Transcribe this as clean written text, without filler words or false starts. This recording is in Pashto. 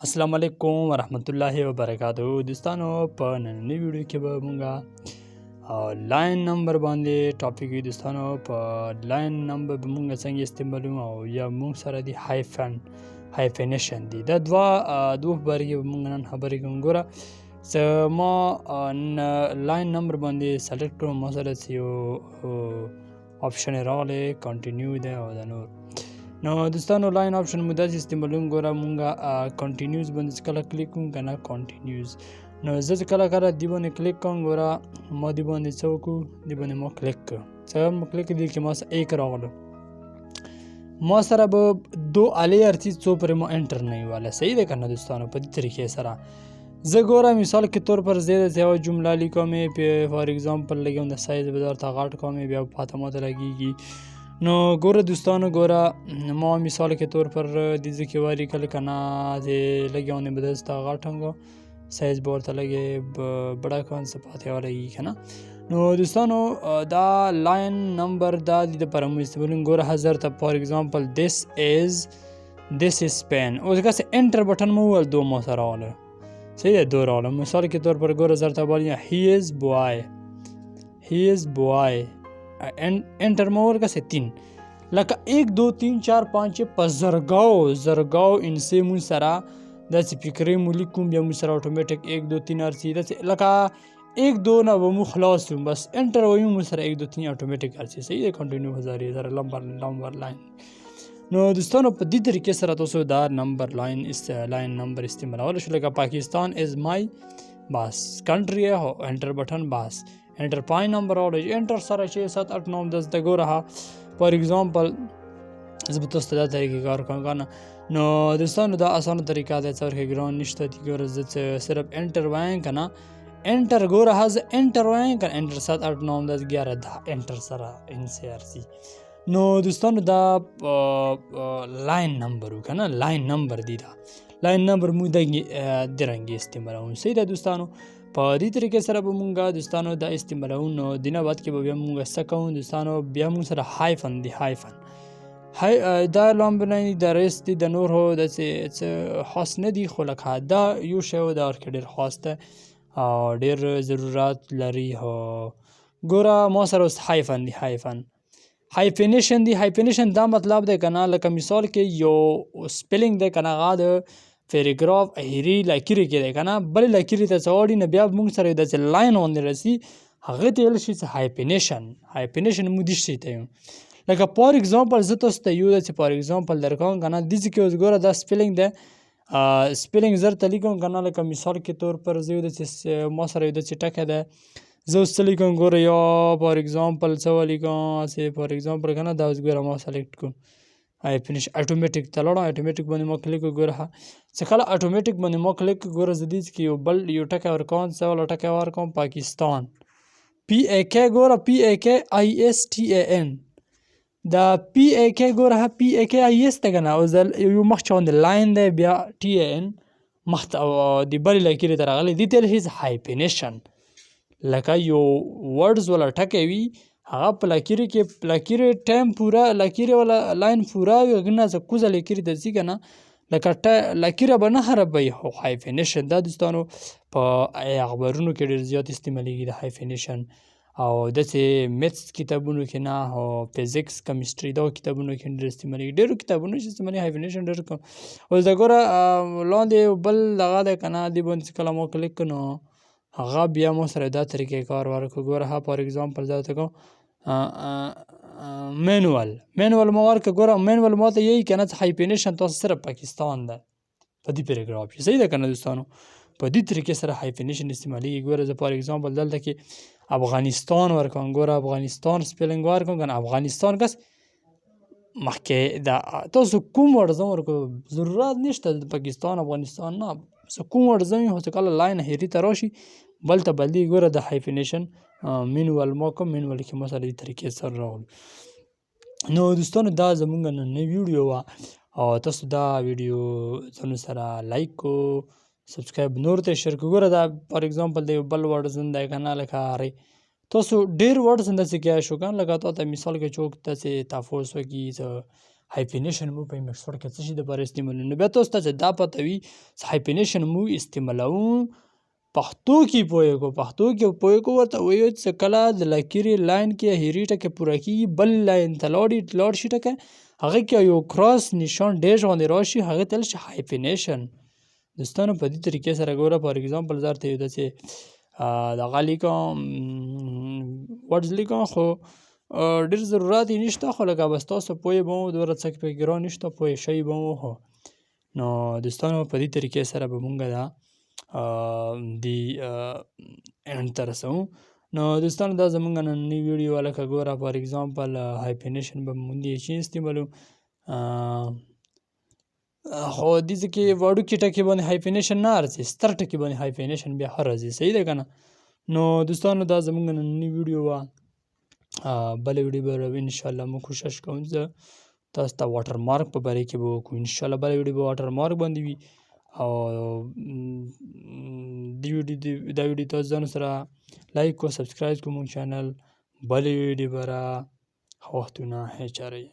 السلام علیکم ورحمت الله وبرکاتہ دوستانو په نننۍ ویډیو کې به مونږه لاین نمبر باندې ټاپک وي دوستانو په لاین نمبر به مونږ څنګه استعمالو او یا مونږ سره دی hyphenation دی دا دوه بارې به مونږ نن خبرې کوو ګوره زه ما لاین نمبر باندې سلیکټ کړم ما سره یو آپشن راغلی کنټینیو دی او د نور نو دوستانو لاین آپشن مو داسې استعمالوم ګوره مونږه کنټینیوز باندې کله کلیک کوم که نه کنټینیوز نو زه چې کله دی باندې کلیک کوم ګوره ما دی باندې څه وکړو دی باندې ما کلیک کړ څه مو کلیک دی کې ما سره ایک راغلو ما سره به دو علی ارتی څو پرې ما انټر نه واله صحیح ده که نه دوستانو په دې طریقې سره زه ګوره مثال کے طور پر زیاده سے یو جمله لیکم فار ایگزامپل لګوم د سایز به درته غټ کوم بیا پاته ماته لګیږي نو ګوره دوستانو ګوره ما مثال کے طور پر دیزه کې واری کله کنه د لګیونه به درته غټنګو سایز به ورته لګي بڑا کون څه پاته ورګي کنه نو دوستانو دا لاین نمبر دا د پر مو استعمالون ګوره هزار ته فار ایگزامپل this is pen اوس که انټر بٹن مو ول دو مو سره وله صحیح ہے دو راوله مثال کے طور پر ګوره زرته باندې he is boy انټر مور کا سے 3 لکه 1 2 3 4 5 په زرګاو انسه مون سره د سپیکرې مو لیکوم بیا مو سره اتوماتیک 1 2 3 ارسی د لکه 1 2 نه مو خلاص بس انټر وایو مو سره 1 2 3 اتوماتیک ارسی صحیح ہے کنټینیو هزاري سره لمبر لاین نو دوستانو په دې طریقې سره تاسو دا لاین نمبر استعمالول شو لکه پاکستان از مای بس کنټری هو انټر بٹن بس انټر پای نمبر اور انټر سره 6 7 8 9 10 د ګوره فار ایگزامپل زه به تاسو ته دا طریقې کار کوم کنه نو دوستانو دا اسانه طریقه ده څور کې ګران نشته دی ګوره زه صرف انټر وایم کنه انټر ګوره هز انټر وایم کنه انټر 7 8 9 10 11 10 انټر سره ان سی ار سی نو دوستانو دا لاین نمبر کنه لاین نمبر دی دا لاین نمبر مو درنګي استعمالوم صحیح ده دوستانو په دې طریقې سره به مونږ دوستانو دا استعمالوو نو دینه بعد کې به بیا مونږ څه کوو دوستانو بیا مونږ سره هایفن دا لامبر نه د ریس دی د نور هو داسې خاص نه دی خو لکه دا یو شی و دا ورکې ډېر خاص ده او ډېر ضرورت لري هو ګوره ما سره اوس hyphenation دی hyphenation دا مطلب دی کنه لکه مثال کې یو سپیلنګ دی کنه هغه د پیراګراف اخیری لکیرې کې دی کنه بل لکیرې ته څوړي نه بیا موږ سره داسې لاین باندې رسي هغه ته ویل شي hyphenation مو دې شي ته لکه فار ایگزامپل زه تاسو ته یو داسې فار ایگزامپل درکوم کنه داسې کې اوس ګوره دا سپیلنګ دی سپیلنګ زر ته لیکم کنه لکه مثال کې طور پر زه یو داسې ما سره یو داسې ټکی دی زه اوس څه لیکم ګوره یا فار ایگزامپل څه ولیکم فار ایگزامپل کنه دا اوس ګوره ما سلیکټ کوم فینیش اتوماتیک ته لاړم اتوماتیک باندې ما کلیک ګوره چې کله اتوماتیک باندې ما کلیک ګوره زه دې کې یو بل یو ټکی ورکوم څه والا ټکی ورکوم پاکستان PAK ګوره PAKISTAN دا PAK ګوره PAKIS ته کنه او یو مخ چوند لاین دی بیا TAN مخ د بل لکیرې ته راغلی دې ته هیز hyphenation لکه یو ورډز ولا ټکی وي هغه په لکیرې کې لکیرې ټایم پوره لکیرې ولا لاین پوره وي نه څه کوزه لکیرې ته ځي که نه لکه لکیره به نه خرابوي خو hyphenation دا دوستانو په اخبارونو کې ډېر زیات استعمالیږي د hyphenation او داسې میتس کتابونو کې نه او فزیکس کیمستري دا کتابونو کې ډېر استعمالیږي ډېرو کتابونو چې استعمالي hyphenation ډېر کوم اوس د ګوره لاندې بل دغه دی که نه دې باندې کله ما کلیک کړو نو هغه بیا مو سره دا طریقې کار ورکړو ګوره فار ایگزامپل دا ته کوم مینوال ما ورکړه ګوره مینوال ما ته یهی که نه hyphenation تاسو صرف پاکستان ده په دې پیراګراف کې صحیح ده که نه دوستانو په دې طریقې سره hyphenation استعمالیږي ګوره زه فار ایگزامپل دلته کې افغانستان ورکوم ګوره افغانستان سپیلنګ ورکوم که نه افغانستان کس مخکې دا تاسو کوم ورځ ورکړو ضرورت نشته د پاکستان افغانستان نه کوم ورځ وي خو چې کله لاین هیري ته راشي بل ته بدلي ګوره د hyphenation مینوال ما کوم مینوال کې ما سره دې طریقې سره راغلو نو دوستانو دا زمونږ نننۍ ویډیو وه او تاسو دا ویډیو ځانو سره لایک کو سبسکرایب نور ته شیر کو ګوره دا فار ایگزامپل د یو بل ورډز دی که نه لکه هرې تاسو ډېر ورډز همداسې کیدای شو که نه لکه تا ته مثال کې څوک داسې تفوس وکړي هایپینیشن مو په مکس ورډ کې څه شي دپاره استعمالوو. نو بیا تاسو ته چې دا پته وي هایپینیشن مو استعمالوو پښتو کې پوهېږو ورته وایو چې کله د لکیرې لاین کې اخري ټکی پوره کېږي بل لاین ته لاړ شي ټکی هغه کې یو کراس نشان ډیش غوندې راشي هغه ته ویل شي هایپینیشن. دوستانو په دې طریقې سره ګوره فار اګزامپل زه درته یو داسې دغه لیکم ورډز لیکم خو ډېر ضرورت یې نشته خو لکه بس تاسو پوه به مو دومره څه پکې ګران نشته پوه شوي به مو خو نو دوستانو په دې طریقې سره به مونږ دا د اینډ ته رسوو. نو دوستانو دا زمونږ نننۍ ویډیو لکه ګوره فار اګزامپل هایپینیشن به مونږ چې استعمالو خو دې ځای کې وړوکي ټکي باندې هایپینیشن نه ارځي ستر ټکي باندې هایپینیشن بیا ښه راځي صحیح ده که نه. نو دوستانو دا زمونږ نننۍ ویډیو وه بله ویډیو به انشاءالله موږ کوشش کوو زه تاسو ته واټر مارک په باره کې به وکړو انشاءالله بله ویډیو به واټر مارک باندې وي او دا ویډیو تاسو ځانو سره لایک کو سبسکرایب کو مونږ چینل بلې ویډیو به را ښه وختونه هیچارئ